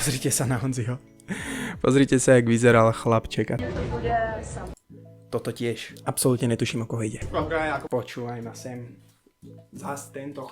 Pozrite sa na Honziho. Pozrite sa, jak vyzeral chlapček. Toto tiež. Absolútne netuším, o koho ide. Počúvaj ma sem. Zas tento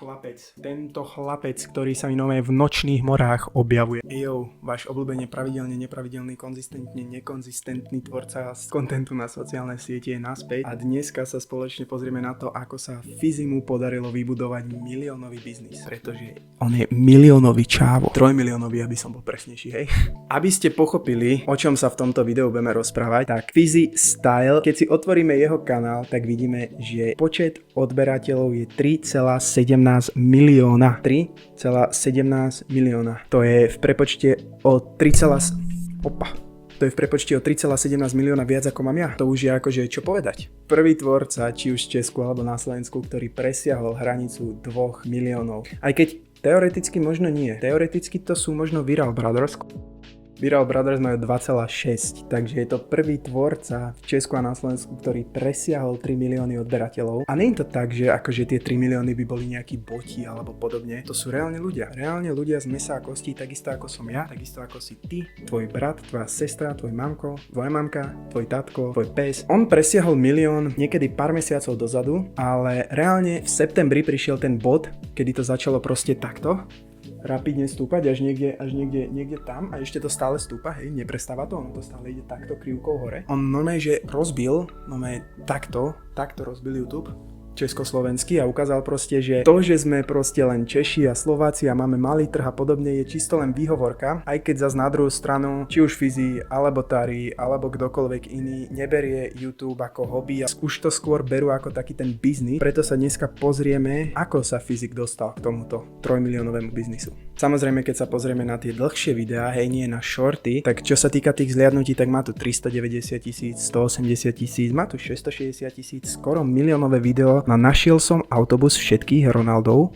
chlapec, ktorý sa mi nové v nočných morách objavuje. Ejo, váš obľúbene pravidelne, nepravidelný, konzistentne, nekonzistentný tvorca z kontentu na sociálne siete je naspäť a dneska sa spoločne pozrieme na to, ako sa Fizimu podarilo vybudovať miliónový biznis, pretože on je miliónový čávo. 3 miliónový, aby som bol presnejší, hej. Aby ste pochopili, o čom sa v tomto videu budeme rozprávať, tak Fizi Style, keď si otvoríme jeho kanál, tak vidíme, že počet odberateľov je 3,17 milióna. 3,17 milióna. To je v prepočte o 3,17 milióna viac ako mám ja. To už je akože čo povedať. Prvý tvorca, či už v Česku alebo na Slovensku, ktorý presiahol hranicu 2 miliónov. Aj keď teoreticky možno nie. Teoreticky to sú možno Viral Brothers. Viral Brothers majú 2,6, takže je to prvý tvorca v Česku a na Slovensku, ktorý presiahol 3 milióny odberateľov. A nie je to tak, že akože tie 3 milióny by boli nejakí boti alebo podobne. To sú reálne ľudia. Reálne ľudia z mesa a kostí, takisto ako som ja, takisto ako si ty, tvoj brat, tvoja sestra, tvoj mamko, tvoja mamka, tvoj tatko, tvoj pes. On presiahol milión niekedy pár mesiacov dozadu, ale reálne v septembri prišiel ten bod, kedy to začalo proste takto rapidne stúpať až niekde tam a ešte to stále stúpa, hej, neprestáva to, ono to stále ide takto krivkou hore. On normálne, že rozbil, takto rozbil YouTube československý a ukázal proste, že to, že sme proste len Češi a Slováci a máme malý trh a podobne, je čisto len výhovorka, aj keď zas na druhú stranu, či už Fizi, alebo Tari, alebo kdokoľvek iný, neberie YouTube ako hobby a už to skôr berú ako taký ten biznis, preto sa dneska pozrieme, ako sa Fizik dostal k tomuto 3 miliónovému biznisu. Samozrejme, keď sa pozrieme na tie dlhšie videá, hej, nie na shorty, tak čo sa týka tých zliadnutí, tak má tu 390 000, 180 000, má tu 660 000, skoro miliónové video. No našiel som autobus všetkých Ronaldov.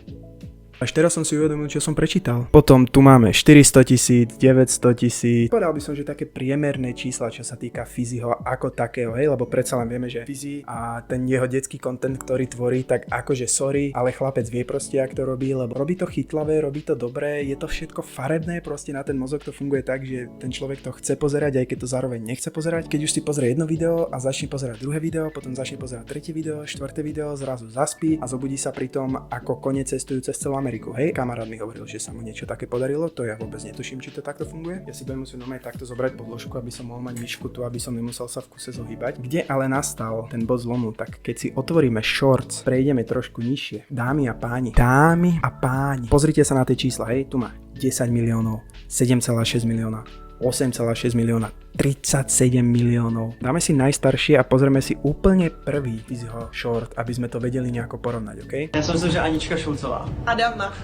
Až teraz som si uvedomil, čo som prečítal. Potom tu máme 400 000, 900 000. Povedal by som, že také priemerné čísla, čo sa týka Fiziho ako takého, hej, lebo predsa len vieme, že Fizi a ten jeho detský content, ktorý tvorí, tak akože sorry, ale chlapec vie proste, jak to robí, lebo robí to chytlavé, robí to dobré, je to všetko farebné, proste na ten mozog to funguje tak, že ten človek to chce pozerať, aj keď to zároveň nechce pozerať. Keď už si pozrie jedno video a začne pozerať druhé video, potom začne pozerať tretie video, štvrté video, zrazu zaspí a zobudí sa pri tom ako kone cestujú cez celú Ameriku. Hej, kamarát mi hovoril, že sa mu niečo také podarilo, to ja vôbec netuším, či to takto funguje. Ja si budem musieť normálne takto zobrať podložku, aby som mohol mať myšku tu, aby som nemusel sa v kuse zohýbať. Kde ale nastal ten bod zlomu, tak keď si otvoríme shorts, prejdeme trošku nižšie. Dámy a páni, pozrite sa na tie čísla, hej, tu má 10 miliónov, 7,6 milióna, 8,6 milióna, 37 miliónov. Dáme si najstaršie a pozrieme si úplne prvý Fiziho short, aby sme to vedeli nejako porovnať, OK? Já si myslím, že Anička Šulcová. Adama.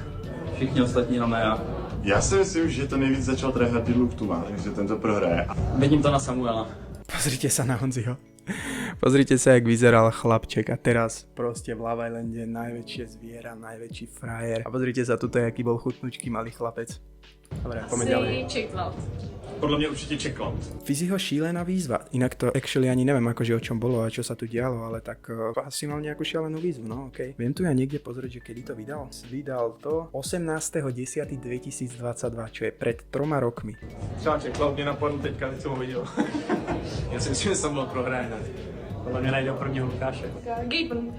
Všichni ostatní máme já. Já si myslím, že to nejvíc začal tréhat Look Tuma, takže ten to prohraje. Vidím to na Samuela. Pozrite sa na Honziho. Pozrite sa, jak vyzeral chlapček a teraz proste v Love Islande najväčšie zviera, najväčší frajer. A pozrite sa, tuto aký bol chutnučký malý chlapec. Dobre, poďme ďalej. Podle mě určitě Checkland. Fiziho šílená výzva. Inak to actually ani neviem akože o čom bolo a čo sa tu dialo, ale tak asi mal nejakú šialenú výzvu, no okej. Viem tu ja niekde pozrieť, že kedy to vydal. Vydal to 18.10.2022, čo je pred 3 rokmi. Třeba Checkland mě napadl teďka, teď jsem ho viděl. Já si myslím, že Samuel prohraje hned. Podle mě najde prvního Lukáše. Gaben.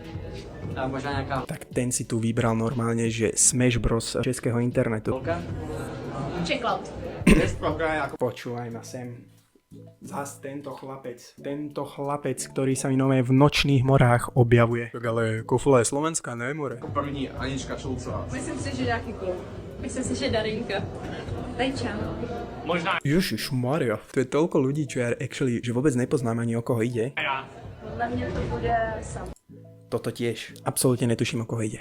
A možná nějaká Tak ten si tu vybral normálne, že Smash Bros českého internetu. holka. Checklout. Dnes prohraje jako Počúvaj ma sem. Zas tento chlapec, ktorý sa mi nové v nočných morách objavuje. Tak ale Kofula je slovenská, ne more? první Anička Šulcová. Myslím si, že nějaký klub. Myslím si, že Darinka. Tajča. Možná Ježišmaria, to je toľko ľudí, čo ja actually, že vôbec nepoznám ani o koho ide. já. Podle mě to bude Sam. Toto tiež. Absolútne netuším, o koho ide.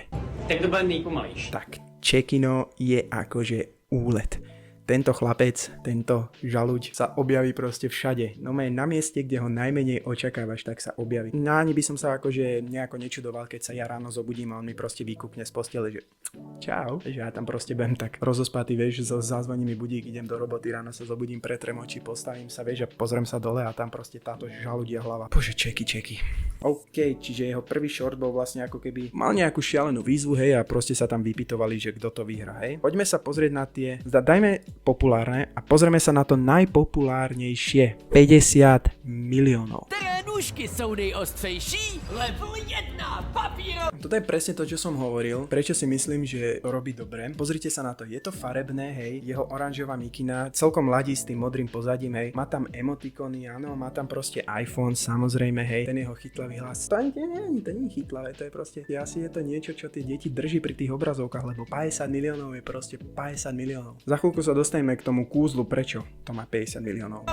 Tak to bude nejpomalejší. Tak, Čekino je akože úlet. Tento chlapec, tento žaluď sa objaví proste všade. No na mieste, kde ho najmenej očakávaš, tak sa objaví. No ani by som sa akože nejako nečudoval, keď sa ja ráno zobudím a on mi proste vykúkne z postele, že čau, že ja tam proste budem tak rozospatý, vieš, zazvoní mi budík, idem do roboty, ráno sa zobudím, pretrem oči, postavím sa, vieš, a pozriem sa dole a tam proste táto žaludia hlava. Bože, čeky. OK, čiže jeho prvý short bol vlastne ako keby mal nejakú šialenú výzvu, hej, a proste sa tam vypytovali, že kto to vyhrá, hej. Poďme sa pozrieť na tie, dajme populárne a pozrieme sa na to najpopulárnejšie. 50 miliónov. Které nůžky jsou nejostřejší? Level 1, papír. Toto je presne to, čo som hovoril. Prečo si myslím, že to robí dobre. Pozrite sa na to. Je to farebné, hej. Jeho oranžová mikina celkom ladí s tým modrým pozadím, hej. Má tam emotikony, áno. Má tam proste iPhone, samozrejme, hej. Ten jeho chytlavý hlas. To nie je chytlavé. To je proste, asi je to niečo, čo tie deti drží pri tých obrazovkách, lebo 50 miliónov je proste 50 miliónov. Za chvíľku sa dostaneme k tomu kúzlu, prečo to má 50 miliónov.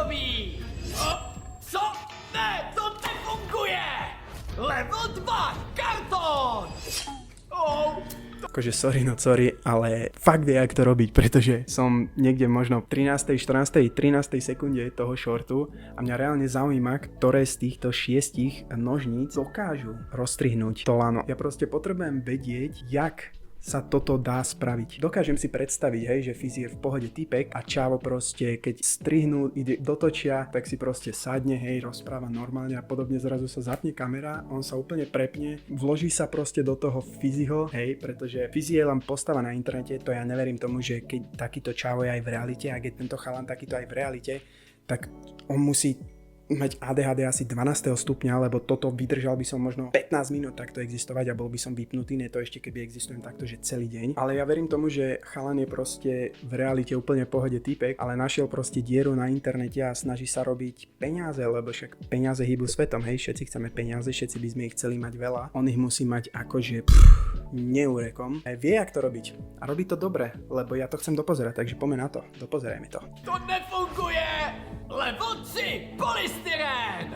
Co? Ne, to nefunguje! Level 2, karton! Akože sorry, ale fakt vie, jak to robiť, pretože som niekde možno v 13., 14., 13. sekunde toho shortu a mňa reálne zaujíma, ktoré z týchto 6 nožníc dokážu rozstrihnúť to lano. Ja proste potrebujem vedieť, jak sa toto dá spraviť. Dokážem si predstaviť, hej, že Fizzy je v pohode typek a Čavo proste, keď strihnú, ide dotočia, tak si proste sadne, hej, rozpráva normálne a podobne, zrazu sa zapne kamera, on sa úplne prepne, vloží sa proste do toho Fizzyho, hej, pretože Fizzy je len postava na internete, to ja neverím tomu, že keď takýto Čavo je aj v realite a keď tento chalan takýto aj v realite, tak on musí mať ADHD asi 12. stupňa, lebo toto vydržal by som možno 15 minút takto existovať a bol by som vypnutý, nie to ešte keby existujem takto, že celý deň. Ale ja verím tomu, že chalan je proste v realite úplne v pohode týpek, ale našiel proste dieru na internete a snaží sa robiť peniaze, lebo však peniaze hýbu svetom, hej, všetci chceme peniaze, všetci by sme ich chceli mať veľa. On ich musí mať akože neúrekom. Vie, jak to robiť. A robí to dobre, lebo ja to chcem dopozerať, takže poďme na to, dopozerajme to. To nefunguje! Level 3, polystyrén!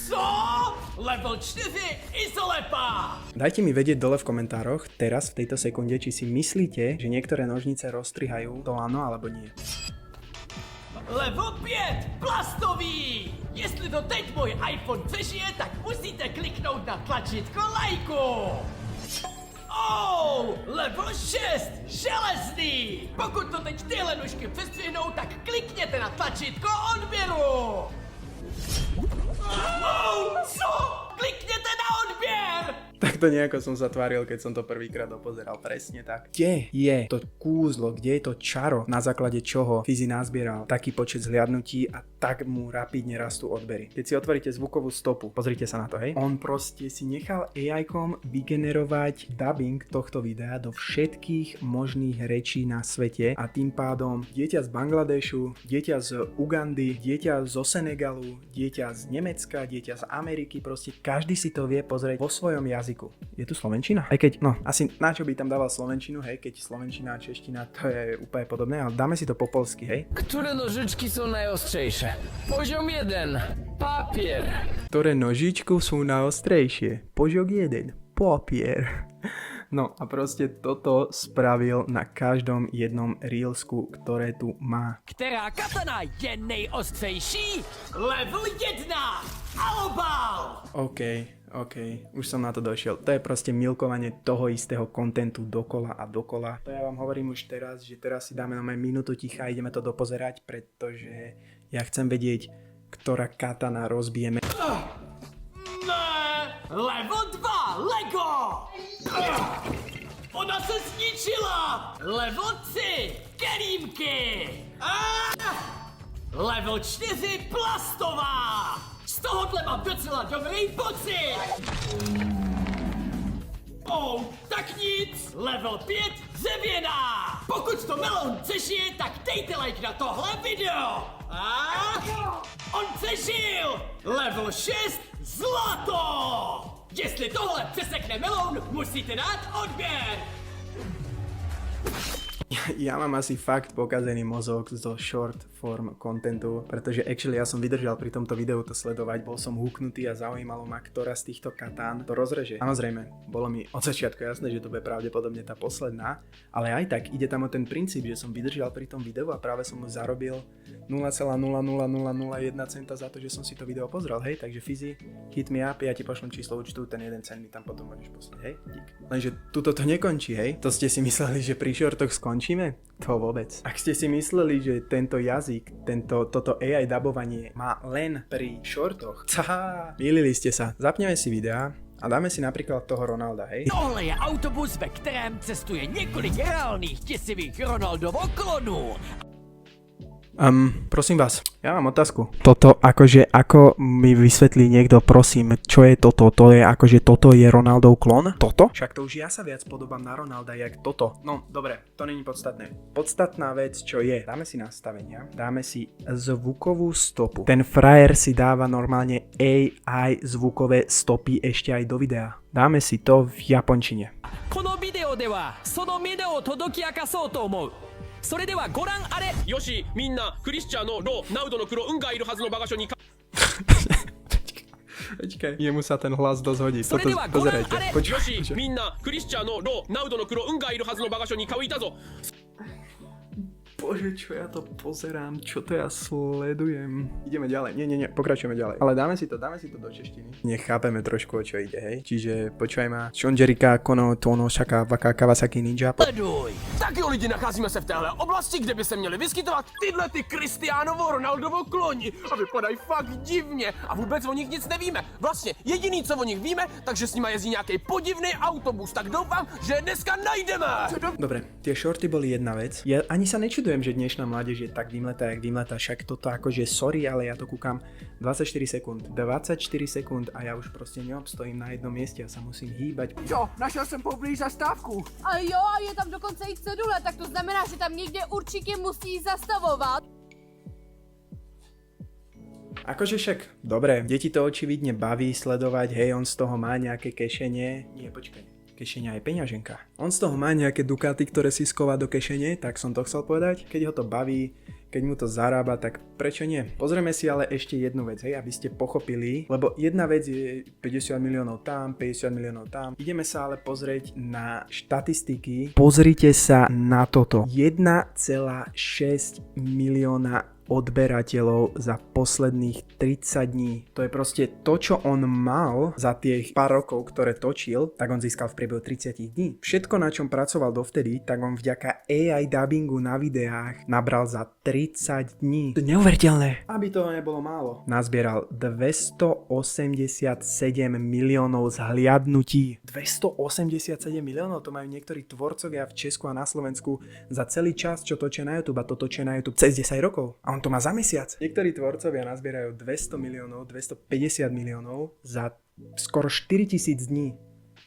Co? Level 4, izolepa! Dajte mi vedieť dole v komentároch teraz v tejto sekunde, či si myslíte, že niektoré nožnice rozstrihajú to lano alebo nie. Level 5, plastový! Jestli to teď můj iPhone přežije, tak musíte kliknout na tlačítko lajku! Level 6, železný! Pokud to teď tyhle nůžky přestřihnou, tak klikněte na tlačítko odběru! Co? Klikněte na odběr! Takto nejako som sa tváril, keď som to prvýkrát dopozeral, presne tak. Kde je to kúzlo, kde je to čaro, na základe čoho Fizzy nazbieral taký počet zhliadnutí a tak mu rapidne rastú odbery. Keď si otvoríte zvukovú stopu, pozrite sa na to, hej. On proste si nechal AI-kom vygenerovať dubbing tohto videa do všetkých možných rečí na svete a tým pádom dieťa z Bangladešu, dieťa z Ugandy, dieťa zo Senegalu, dieťa z Nemecka, dieťa z Ameriky, proste každý si to vie pozrieť vo svojom jazyku. Je tu slovenčina? Aj keď, no, asi na čo by tam dával slovenčinu, hej, keď slovenčina a čeština, to je úplne podobné, ale dáme si to po polsky, hej. Które nożyczki są najostrzejsze? Poziom 1. Papier. Ktoré nožičku sú najostrejšie? Požiok 1. Papier. No a proste toto spravil na každom jednom reelsku, ktoré tu má. Která katana je nejostřejší? Level 1, alobal! OK, už som na to došiel. To je proste milkovanie toho istého kontentu dokola a dokola. To ja vám hovorím už teraz, že teraz si dáme na minútu ticha a ideme to dopozerať, pretože ja chcem vedieť, ktorá katana rozbijeme. Level 2, Lego! Ona se zničila! Level 3, kelímky! Level 4, plastová! Z tohohle mám docela dobrý pocit! Tak nic! Level 5, dřevěná! Pokud to melon přežije, tak dejte like na tohle video! On přežil! Level 6, zlato! Jestli tohle přesekne melon, musíte dát odběr! Ja mám asi fakt pokazený mozog zo short form contentu, pretože actually ja som vydržal pri tomto videu to sledovať, bol som húknutý a zaujímalo ma, ktorá z týchto katán to rozreže. Samozrejme, bolo mi od začiatku jasné, že to bude pravdepodobne tá posledná, ale aj tak ide tam o ten princíp, že som vydržal pri tom videu a práve som mu zarobil 0,00001 centa za to, že som si to video pozrel, hej, takže Fizzy, hit me up, ja ti pošlem číslo účtu, ten 1 cent mi tam potom môžeš poslať, hej, dík. Lenže tuto to nekončí, hej, to ste si mysleli, že pri shortoch skončíme? To vôbec. Ak ste si mysleli, že tento jazyk, toto AI dabovanie má len pri shortoch, mýlili ste sa. Zapneme si videá A dáme si napríklad toho Ronalda, hej? Tohle je autobus, ve kterém cestuje několik reálných děsivých Ronaldovo klonů. Prosím vás, ja mám otázku. Toto akože, ako mi vysvetlí niekto, prosím, čo je toto? To je akože, toto je Ronaldov klon? Toto? Však to už ja sa viac podobám na Ronalda, jak toto. No, dobre, to není podstatné. Podstatná vec, čo je, dáme si nastavenia, dáme si zvukovú stopu. Ten frajer si dáva normálne AI zvukové stopy ešte aj do videa. Dáme si to v japončine. このビデオではその目を届き明かそうと思う。それではご覧あれ。よし、みんな、クリスチャーのロー、ナウドの黒、運がいるはずの場所にか。 Počkaj, jemu sa ten hlas dosť hodí. Toto, pozerajte. よし、みんな、クリスチャーのロー、ナウドの黒、運がいるはずの場所に顔いたぞ。 Bože, čo ja to pozerám, čo to ja sledujem. Ideme ďalej, nie, pokračujeme ďalej. Ale dáme si to do češtiny. Nechápeme trošku, o čo ide, hej. Čiže počúvaj ma. Shonjerika, kono, tono, shaka, waka, kawasaki, ninja. Tak jo lidi, nacházíme se v téhle oblasti, kde by se měli vyskytovat tyhle ty Cristianovo Ronaldovo kloni. A vypadají fakt divně. A vůbec o nich nic nevíme. Vlastně jediný, co o nich víme, takže s nima jezdí nějaký podivný autobus. Tak doufám, že je dneska najdeme. Dobre, tie shorty boli jedna vec. Ja ani sa nečudujem, že dnešná mládež je tak vymletá, jak vymletá. Však toto akože sorry, ale ja to kúkam 24 sekúnd a ja už proste neobstojím na jednom mieste a sa musím hýbať. Jo, našel jsem poblíž zastávku. A jo, a je tam dokonce i cedule, tak to znamená, že tam někde určitě musí zastavovat. Akože však, dobre, deti to očividne baví sledovať, hej, on z toho má nejaké kešenie. Nie, počkaj. Kešenia je peňaženka. On z toho má nejaké dukaty, ktoré si schová do kešene, tak som to chcel povedať. Keď ho to baví, keď mu to zarába, tak prečo nie? Pozrieme si ale ešte jednu vec, hej, aby ste pochopili, lebo jedna vec je 50 miliónov tam, 50 miliónov tam. Ideme sa ale pozrieť na štatistiky. Pozrite sa na toto. 1,6 milióna odberateľov za posledných 30 dní. To je proste to, čo on mal za tých pár rokov, ktoré točil, tak on získal v priebehu 30 dní. Všetko, na čom pracoval dovtedy, tak on vďaka AI dubbingu na videách nabral za 30 dní. To je neuveriteľné. Aby toho nebolo málo. Nazbieral 287 miliónov zhliadnutí. 287 miliónov, to majú niektorí tvorcovia v Česku a na Slovensku za celý čas, čo točia na YouTube, a to točia na YouTube cez 10 rokov. A on to má za mesiac. Niektorí tvorcovia nazbierajú 200 miliónov, 250 miliónov za skoro 4000 dní.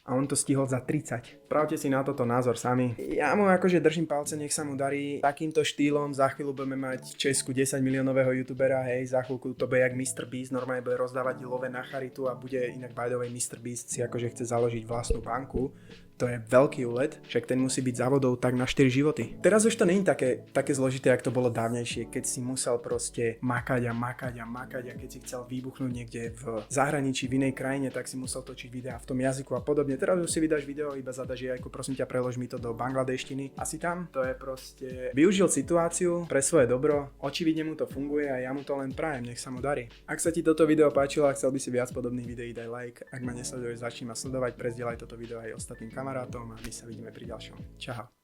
A on to stihol za 30. Pravte si na toto názor sami. Ja mu akože držím palce, nech sa mu darí. Takýmto štýlom za chvíľu budeme mať v Česku 10 miliónového youtubera, hej, za chvíľku to bude jak MrBeast, normálne bude rozdávať love na charitu a bude inak by the way MrBeast si akože chce založiť vlastnú banku. To je veľký úlet, však ten musí byť závodov tak na 4 životy. Teraz už to není také zložité, jak to bolo dávnejšie, keď si musel proste makať a keď si chcel vybuchnúť niekde v zahraničí, v inej krajine, tak si musel točiť videá v tom jazyku a podobne. Teraz už si vydáš video, iba zadaš jajku, prosím ťa, prelož mi to do bangladeštiny. Asi tam to je proste využil situáciu pre svoje dobro, očividne mu to funguje a ja mu to len prajem, nech sa mu darí. Ak sa ti toto video páčilo a chcel by si viac podobných videí, daj like. Ak ma nesleduješ, začni ma sledovať, prezdieľaj toto video aj ostatným kamarátom a my sa vidíme pri ďalšom. Čau.